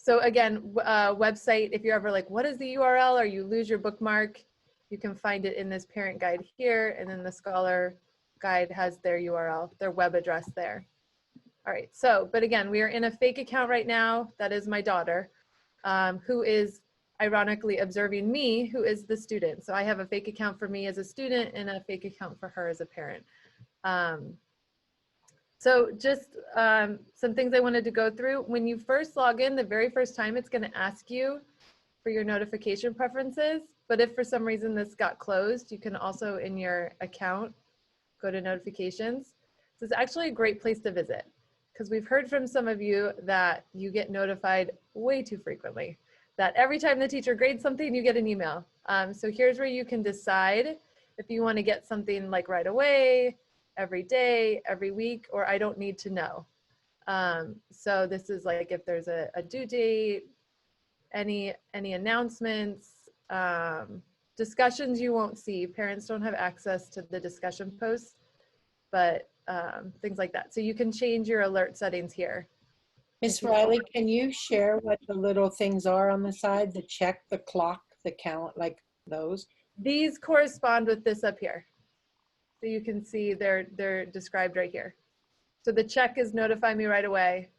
So again, website, if you're ever like, what is the URL, or you lose your bookmark, you can find it in this parent guide here, and then the scholar guide has their URL, their web address there. All right, so, but again, we are in a fake account right now. That is my daughter, who is ironically observing me, who is the student. So I have a fake account for me as a student and a fake account for her as a parent. So just some things I wanted to go through. When you first log in, the very first time, it's going to ask you for your notification preferences. But if for some reason this got closed, you can also in your account go to notifications. So it's actually a great place to visit, because we've heard from some of you that you get notified way too frequently, that every time the teacher grades something, you get an email. So here's where you can decide if you want to get something like right away, every day, every week, or I don't need to know. So this is like if there's a due date, any announcements, discussions you won't see. Parents don't have access to the discussion posts, but things like that. So you can change your alert settings here. Miss Riley, can you share what the little things are on the side? The check, the clock, the count, like those? These correspond with this up here. So you can see they're described right here. So the check is notify me right away.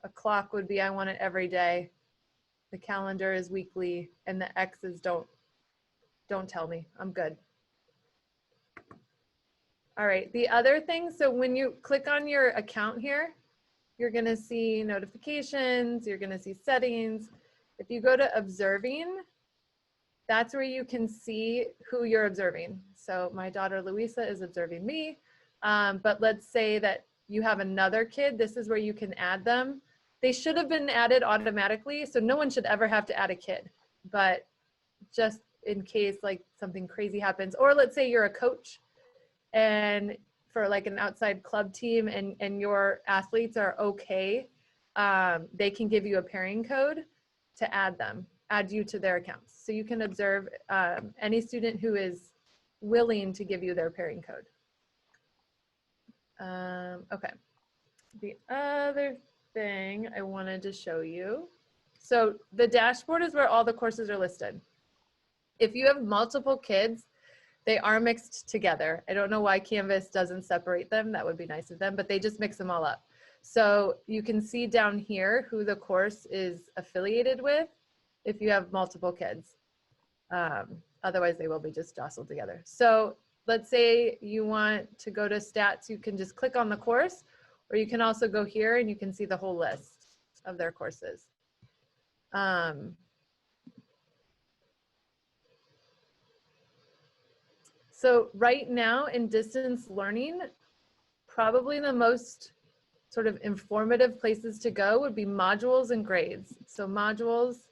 A clock would be I want it every day. The calendar is weekly, and the X is don't tell me, I'm good. All right, the other thing, so when you click on your account here, you're gonna see notifications, you're gonna see settings. If you go to observing, that's where you can see who you're observing. So my daughter Louisa is observing me, but let's say that you have another kid, this is where you can add them. They should have been added automatically, so no one should ever have to add a kid, but just in case like something crazy happens, or let's say you're a coach and for like an outside club team and your athletes are okay, they can give you a pairing code to add you to their accounts. So you can observe any student who is willing to give you their pairing code. Okay, the other thing I wanted to show you. So the dashboard is where all the courses are listed. If you have multiple kids, they are mixed together. I don't know why Canvas doesn't separate them. That would be nice of them, but they just mix them all up. So you can see down here who the course is affiliated with if you have multiple kids. Otherwise, they will be just jostled together. So let's say you want to go to stats, you can just click on the course, or you can also go here and you can see the whole list of their courses. So right now in distance learning, probably the most sort of informative places to go would be modules and grades. So modules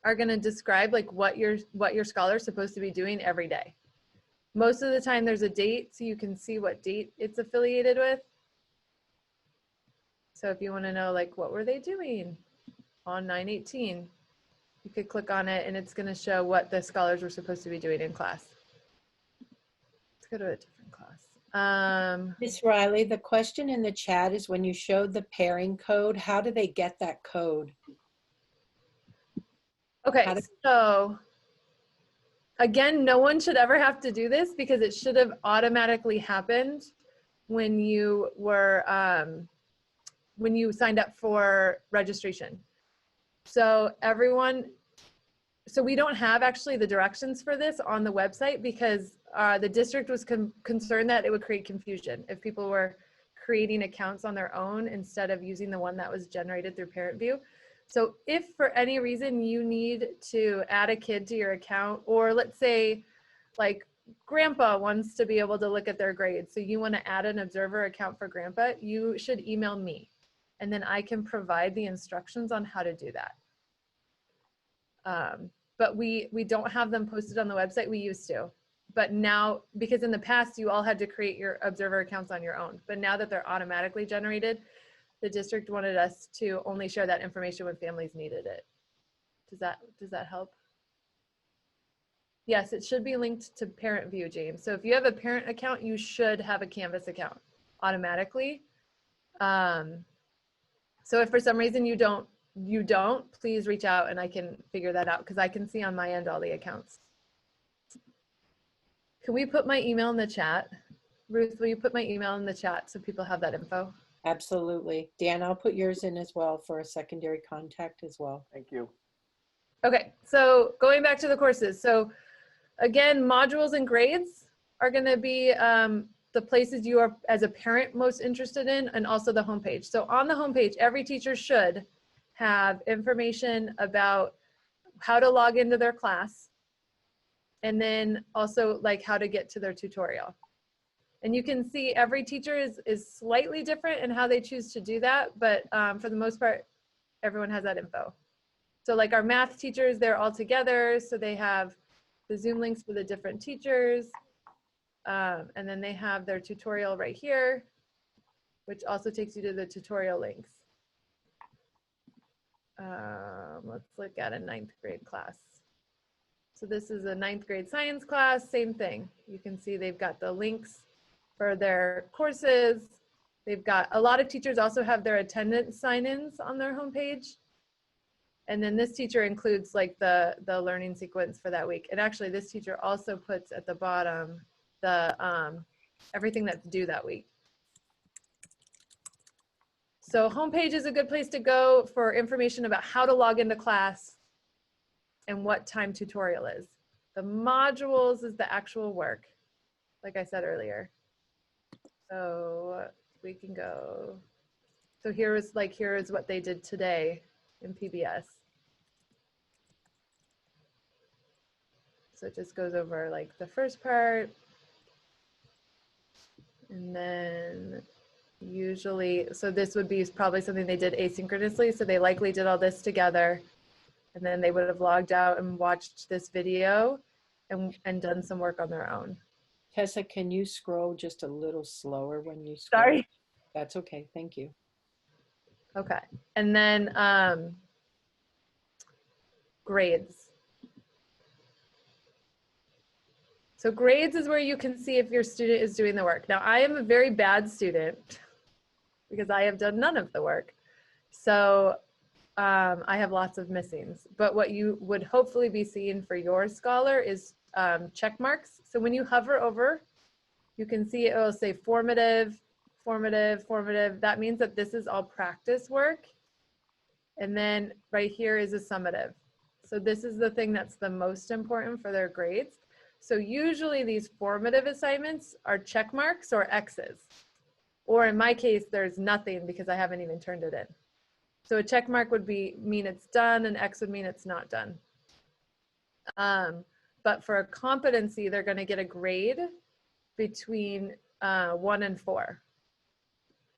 are going to describe like what your scholar is supposed to be doing every day. Most of the time there's a date, so you can see what date it's affiliated with. So if you want to know like what were they doing on 9/18, you could click on it and it's going to show what the scholars were supposed to be doing in class. Let's go to a different class. Miss Riley, the question in the chat is when you showed the pairing code, how do they get that code? Okay, so again, no one should ever have to do this because it should have automatically happened when you were when you signed up for registration. So so we don't have actually the directions for this on the website because the district was concerned that it would create confusion if people were creating accounts on their own instead of using the one that was generated through Parent View. So if for any reason you need to add a kid to your account, or let's say like grandpa wants to be able to look at their grades, so you want to add an observer account for grandpa, you should email me and then I can provide the instructions on how to do that. But we don't have them posted on the website. We used to, but now, because in the past you all had to create your observer accounts on your own, but now that they're automatically generated, the district wanted us to only share that information when families needed it. Does that help? Yes, it should be linked to Parent View, James. So if you have a parent account, you should have a Canvas account automatically. So if for some reason you don't, please reach out and I can figure that out because I can see on my end all the accounts. Can we put my email in the chat? Ruth, will you put my email in the chat so people have that info? Absolutely. Dan, I'll put yours in as well for a secondary contact as well. Thank you. Okay, so going back to the courses. So again, modules and grades are going to be the places you are as a parent most interested in, and also the homepage. So on the homepage, every teacher should have information about how to log into their class, and then also like how to get to their tutorial. And you can see every teacher is slightly different in how they choose to do that, but for the most part, everyone has that info. So like our math teachers, they're all together, so they have the Zoom links for the different teachers. And then they have their tutorial right here, which also takes you to the tutorial links. Let's look at a 9th grade class. So this is a 9th grade science class, same thing. You can see they've got the links for their courses. They've got, a lot of teachers also have their attendance sign-ins on their homepage. And then this teacher includes like the learning sequence for that week. And actually this teacher also puts at the bottom the everything that's due that week. So homepage is a good place to go for information about how to log into class and what time tutorial is. The modules is the actual work, like I said earlier. So we can go. So here is what they did today in PBS. So it just goes over like the first part. And then usually, so this would be probably something they did asynchronously. So they likely did all this together. And then they would have logged out and watched this video and done some work on their own. Tessa, can you scroll just a little slower when you scroll? Sorry. That's okay. Thank you. Okay. And then grades. So grades is where you can see if your student is doing the work. Now, I am a very bad student because I have done none of the work. So I have lots of missings. But what you would hopefully be seeing for your scholar is check marks. So when you hover over, you can see it will say formative, formative, formative. That means that this is all practice work. And then right here is a summative. So this is the thing that's the most important for their grades. So usually these formative assignments are check marks or X's. Or in my case, there's nothing because I haven't even turned it in. So a check mark would mean it's done, and X would mean it's not done. But for a competency, they're going to get a grade between 1 and 4.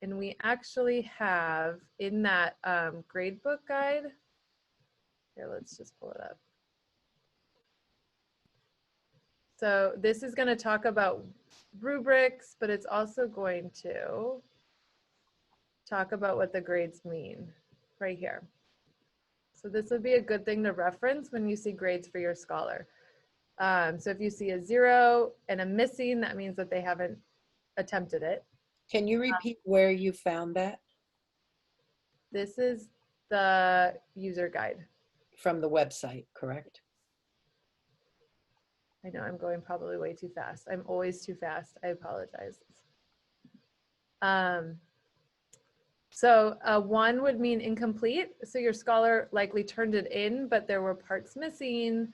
And we actually have in that grade book guide, here, let's just pull it up. So this is going to talk about rubrics, but it's also going to talk about what the grades mean right here. So this would be a good thing to reference when you see grades for your scholar. So if you see a 0 and a missing, that means that they haven't attempted it. Can you repeat where you found that? This is the user guide. From the website, correct? I know I'm going probably way too fast. I'm always too fast. I apologize. So 1 would mean incomplete. So your scholar likely turned it in, but there were parts missing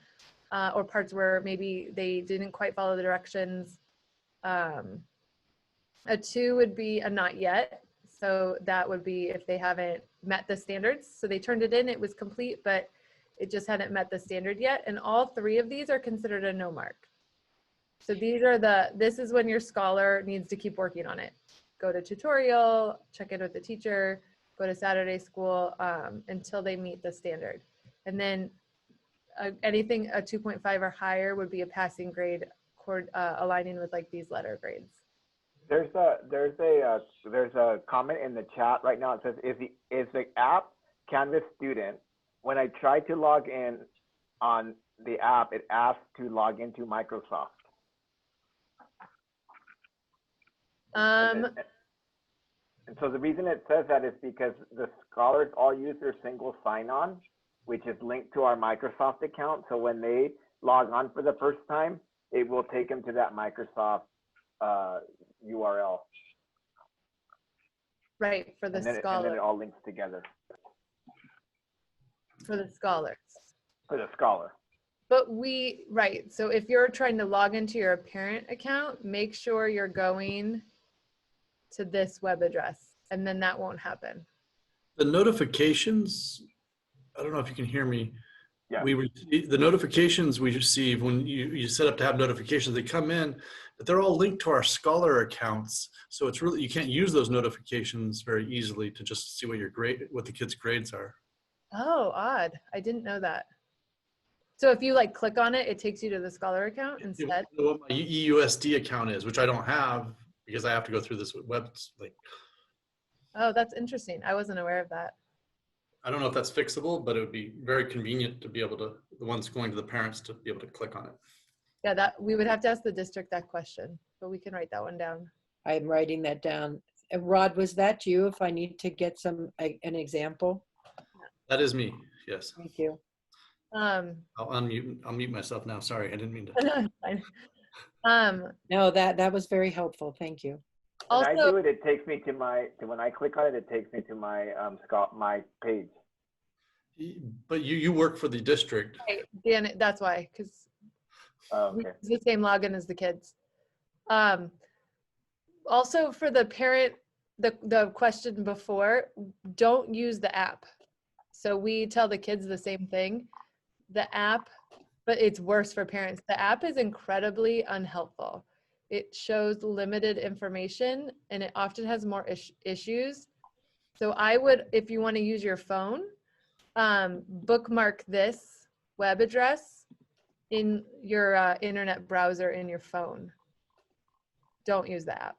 or parts where maybe they didn't quite follow the directions. A 2 would be a not yet. So that would be if they haven't met the standards. So they turned it in, it was complete, but it just hadn't met the standard yet. And all 3 of these are considered a no mark. So these are this is when your scholar needs to keep working on it. Go to tutorial, check in with the teacher, go to Saturday school until they meet the standard. And then anything a 2.5 or higher would be a passing grade aligning with like these letter grades. There's a comment in the chat right now. It says, is the app Canvas Student? When I tried to log in on the app, it asked to log into Microsoft. And so the reason it says that is because the scholars all use their single sign-on, which is linked to our Microsoft account. So when they log on for the first time, it will take them to that Microsoft URL. Right, for the And then it scholar, all links together for the scholars. for the scholar. But right, so if you're trying to log into your parent account, make sure you're going to this web address, and then that won't happen. The notifications, I don't know if you can hear me. Yeah. The notifications we receive when you set up to have notifications, they come in, but they're all linked to our Scholar accounts. So it's really, you can't use those notifications very easily to just see what the kids' grades are. Oh, odd. I didn't know that. So if you like click on it, it takes you to the Scholar account instead? What my EUSD account is, which I don't have because I have to go through this web link. Oh, that's interesting. I wasn't aware of that. I don't know if that's fixable, but it would be very convenient to be able to, the ones going to the parents to be able to click on it. Yeah, that we would have to ask the district that question, but we can write that one down. I'm writing that down. Rod, was that you if I need to get an example? That is me, yes. Thank you. I'll mute myself now. Sorry, I didn't mean to. Fine. No, that was very helpful. Thank you. When I Also, do it, it takes me to when I click on it, it takes me to my page. But you work for the district. right, Dan, that's why, because Oh, we okay. use the same login as the kids. Also for the parent, the question before, don't use the app. So we tell the kids the same thing. The app, but it's worse for parents. The app is incredibly unhelpful. It shows limited information and it often has more issues. So I would, if you want to use your phone, bookmark this web address in your internet browser in your phone. Don't use the app.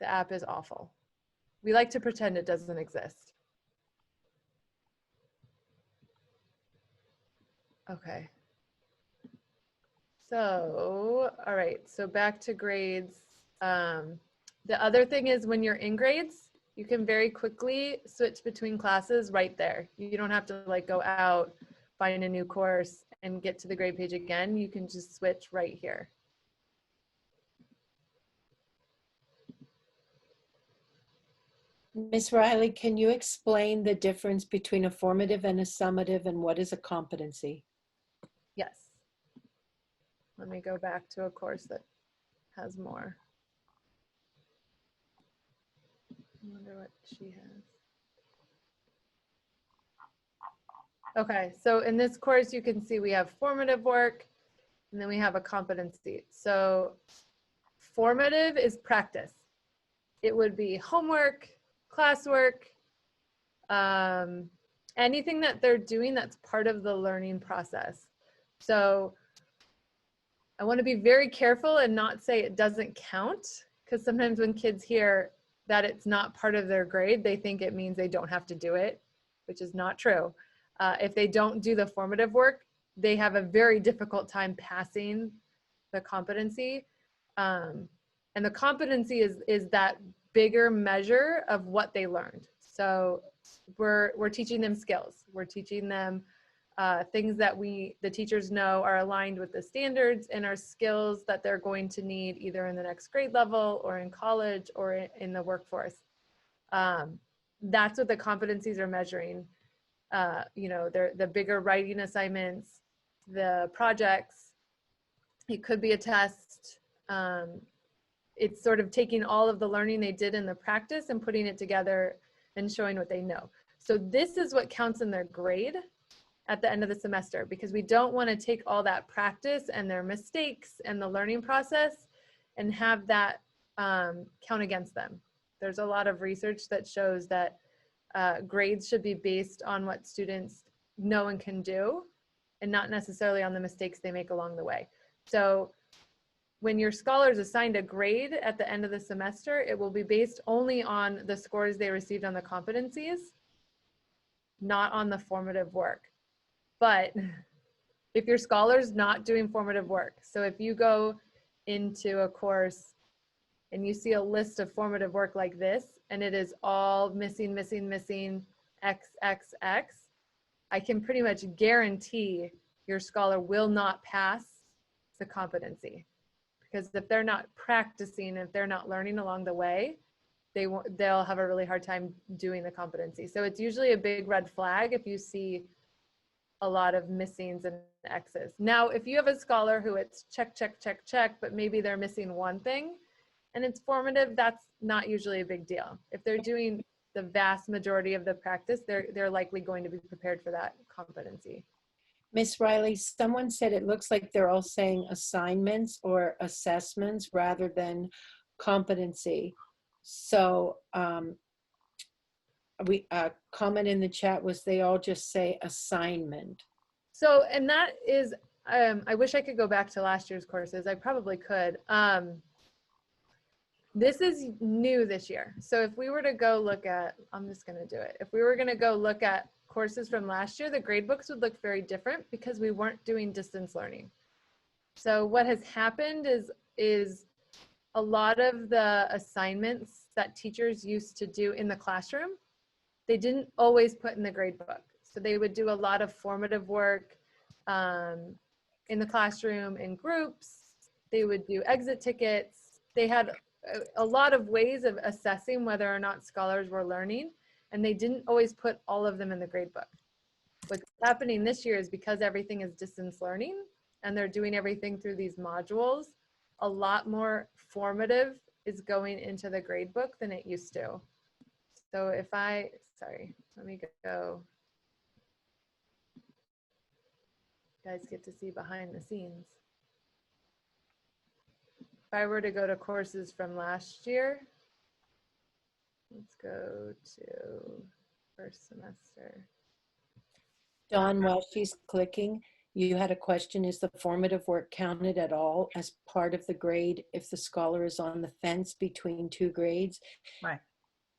The app is awful. We like to pretend it doesn't exist. Okay. So, all right, so back to grades. The other thing is when you're in grades, you can very quickly switch between classes right there. You don't have to like go out, find a new course and get to the grade page again. You can just switch right here. Ms. Riley, can you explain the difference between a formative and a summative and what is a competency? Yes. Let me go back to a course that has more. I wonder what she has. Okay, so in this course, you can see we have formative work, and then we have a competency. So formative is practice. It would be homework, classwork, anything that they're doing that's part of the learning process. So I want to be very careful and not say it doesn't count, because sometimes when kids hear that it's not part of their grade, they think it means they don't have to do it, which is not true. If they don't do the formative work, they have a very difficult time passing the competency. And the competency is that bigger measure of what they learned. So we're teaching them skills. We're teaching them things that the teachers know are aligned with the standards and are skills that they're going to need either in the next grade level or in college or in the workforce. That's what the competencies are measuring. You know, they're the bigger writing assignments, the projects. It could be a test. It's sort of taking all of the learning they did in the practice and putting it together and showing what they know. So this is what counts in their grade at the end of the semester, because we don't want to take all that practice and their mistakes and the learning process and have that count against them. There's a lot of research that shows that grades should be based on what students know and can do and not necessarily on the mistakes they make along the way. So when your scholars assigned a grade at the end of the semester, it will be based only on the scores they received on the competencies, not on the formative work. But if your scholar's not doing formative work, so if you go into a course and you see a list of formative work like this, and it is all missing, missing, missing, X, X, X, I can pretty much guarantee your scholar will not pass the competency. Because if they're not practicing, if they're not learning along the way, they'll have a really hard time doing the competency. So it's usually a big red flag if you see a lot of missings and X's. Now, if you have a scholar who it's check, check, check, check, but maybe they're missing one thing and it's formative, that's not usually a big deal. If they're doing the vast majority of the practice, they're likely going to be prepared for that competency. Miss Riley, someone said it looks like they're all saying assignments or assessments rather than competency. So comment in the chat was they all just say assignment. So, and that is, I wish I could go back to last year's courses. I probably could. This is new this year. So if we were to go look at, I'm just going to do it. If we were going to go look at courses from last year, the grade books would look very different because we weren't doing distance learning. So what has happened is a lot of the assignments that teachers used to do in the classroom, they didn't always put in the grade book. So they would do a lot of formative work in the classroom in groups. They would do exit tickets. They had a lot of ways of assessing whether or not scholars were learning, and they didn't always put all of them in the grade book. What's happening this year is because everything is distance learning and they're doing everything through these modules, a lot more formative is going into the grade book than it used to. So if sorry, let me go. You guys get to see behind the scenes. If I were to go to courses from last year, let's go to first semester. Dawn, while she's clicking, you had a question, is the formative work counted at all as part of the grade if the scholar is on the fence between two grades? Right.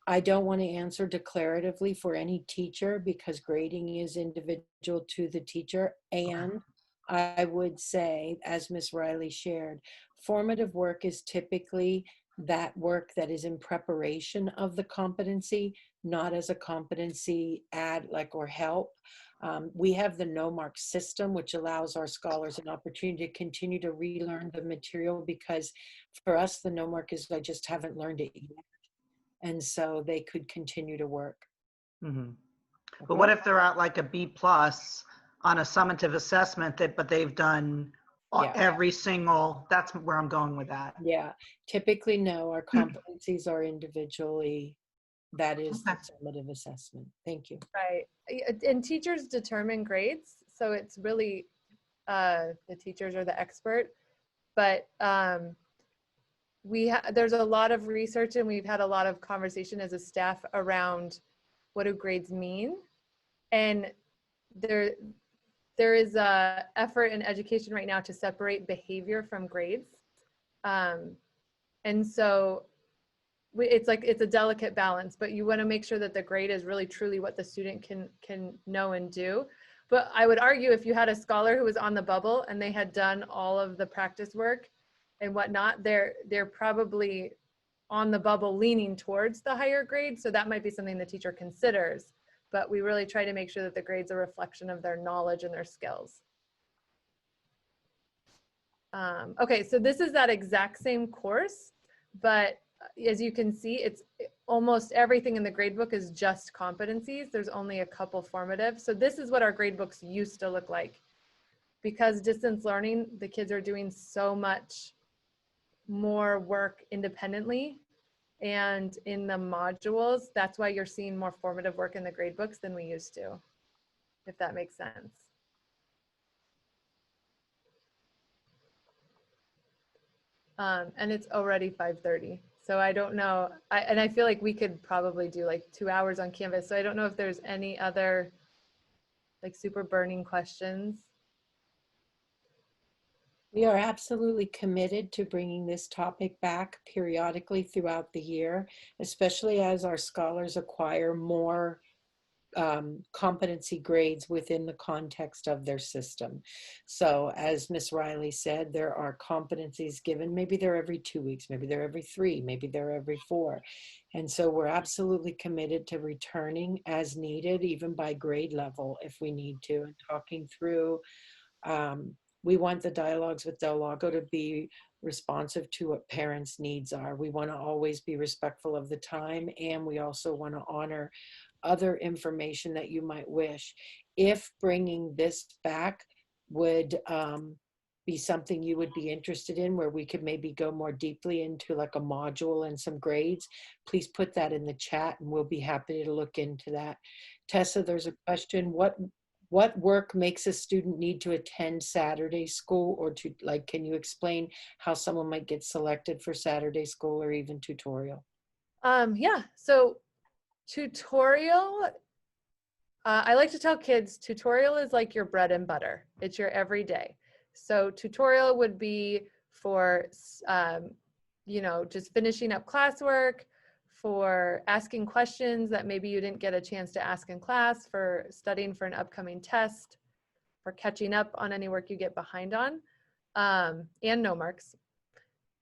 I don't want to answer declaratively for any teacher because grading is individual to the teacher. And I would say, as Ms. Riley shared, formative work is typically that work that is in preparation of the competency, not as a competency add or help. We have the no-mark system, which allows our scholars an opportunity to continue to relearn the material, because for us, the no-mark is I just haven't learned it yet. And so they could continue to work. Mm-hmm. But what if they're at like a B+ on a summative assessment, but they've done every single, that's where I'm going with that. Yeah, typically no, our competencies are individually, that is the summative assessment. Thank you. Right, and teachers determine grades, so it's really the teachers are the expert, but there's a lot of research and we've had a lot of conversation as a staff around what do grades mean, and there is a effort in education right now to separate behavior from grades, and so it's a delicate balance, but you want to make sure that the grade is really truly what the student can know and do. But I would argue if you had a scholar who was on the bubble and they had done all of the practice work and whatnot, they're probably on the bubble leaning towards the higher grade. So that might be something the teacher considers, but we really try to make sure that the grade's a reflection of their knowledge and their skills. Okay, so this is that exact same course, but as you can see, it's almost everything in the gradebook is just competencies. There's only a couple formative. So this is what our gradebooks used to look like. Because distance learning, the kids are doing so much more work independently. And in the modules, that's why you're seeing more formative work in the gradebooks than we used to, if that makes sense. And it's already 5:30. So I don't know, and I feel like we could probably do like 2 hours on Canvas. So I don't know if there's any other like super burning questions. We are absolutely committed to bringing this topic back periodically throughout the year, especially as our scholars acquire more competency grades within the context of their system. So as Ms. Riley said, there are competencies given. Maybe they're every 2 weeks, maybe they're every 3, maybe they're every 4. And so we're absolutely committed to returning as needed, even by grade level if we need to, and talking through. We want the dialogues with Del Lago to be responsive to what parents' needs are. We want to always be respectful of the time, and we also want to honor other information that you might wish. If bringing this back would be something you would be interested in, where we could maybe go more deeply into like a module and some grades, please put that in the chat and we'll be happy to look into that. Tessa, there's a question. What work makes a student need to attend Saturday school, or to, like, can you explain how someone might get selected for Saturday school or even tutorial? Yeah, so tutorial, I like to tell kids tutorial is like your bread and butter. It's your everyday. So tutorial would be for, you know, just finishing up classwork, for asking questions that maybe you didn't get a chance to ask in class, for studying for an upcoming test, for catching up on any work you get behind on, and no marks.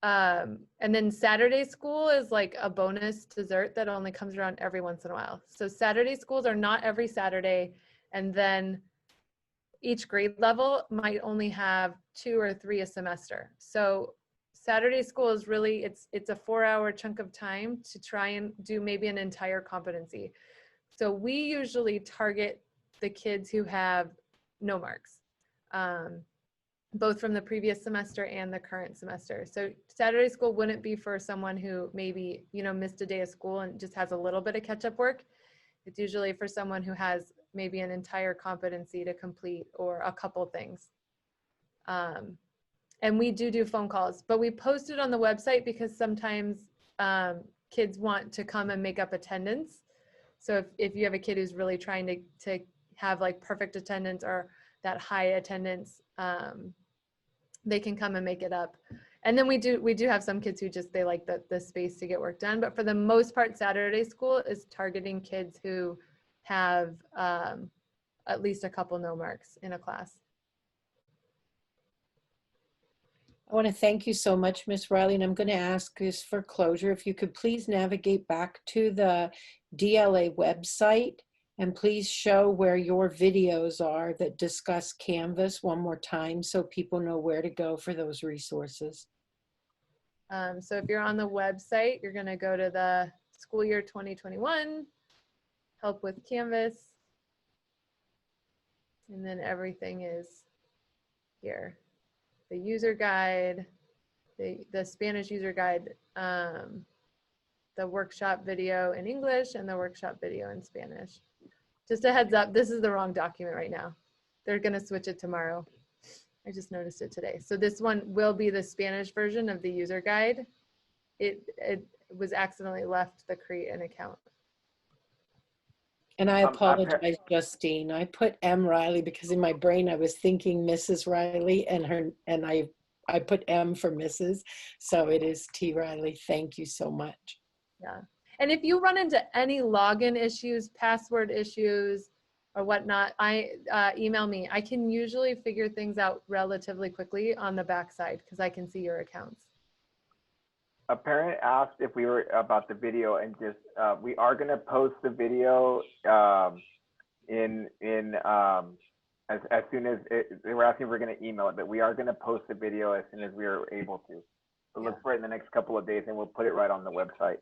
And then Saturday school is like a bonus dessert that only comes around every once in a while. So Saturday schools are not every Saturday. And then each grade level might only have 2 or 3 a semester. So Saturday school is really, it's a 4-hour chunk of time to try and do maybe an entire competency. So we usually target the kids who have no marks. Both from the previous semester and the current semester. So Saturday school wouldn't be for someone who maybe, you know, missed a day of school and just has a little bit of catch-up work. It's usually for someone who has maybe an entire competency to complete or a couple things. And we do phone calls, but we post it on the website because sometimes kids want to come and make up attendance. So if you have a kid who's really trying to have like perfect attendance or that high attendance, they can come and make it up. And then we do have some kids who just, they like the space to get work done. But for the most part, Saturday school is targeting kids who have at least a couple no marks in a class. I want to thank you so much, Ms. Riley, and I'm going to ask this for closure. If you could please navigate back to the DLA website and please show where your videos are that discuss Canvas one more time so people know where to go for those resources. So if you're on the website, you're going to go to the school year 2021, help with Canvas, and then everything is here. The user guide, the Spanish user guide, the workshop video in English, and the workshop video in Spanish. Just a heads up, this is the wrong document right now. They're gonna switch it tomorrow. I just noticed it today. So this one will be the Spanish version of the user guide. It was accidentally left the create an account. And I apologize, Justine. I put M. Riley because in my brain I was thinking Mrs. Riley, and I put M for Mrs. So it is T. Riley. Thank you so much. Yeah. And if you run into any login issues, password issues, or whatnot, email me. I can usually figure things out relatively quickly on the backside because I can see your accounts. A parent asked if we were about the video, and just we are going to post the video as soon as they were asking if we're going to email it, but we are going to post the video as soon as we are able to. So look for it in the next couple of days, and we'll put it right on the website.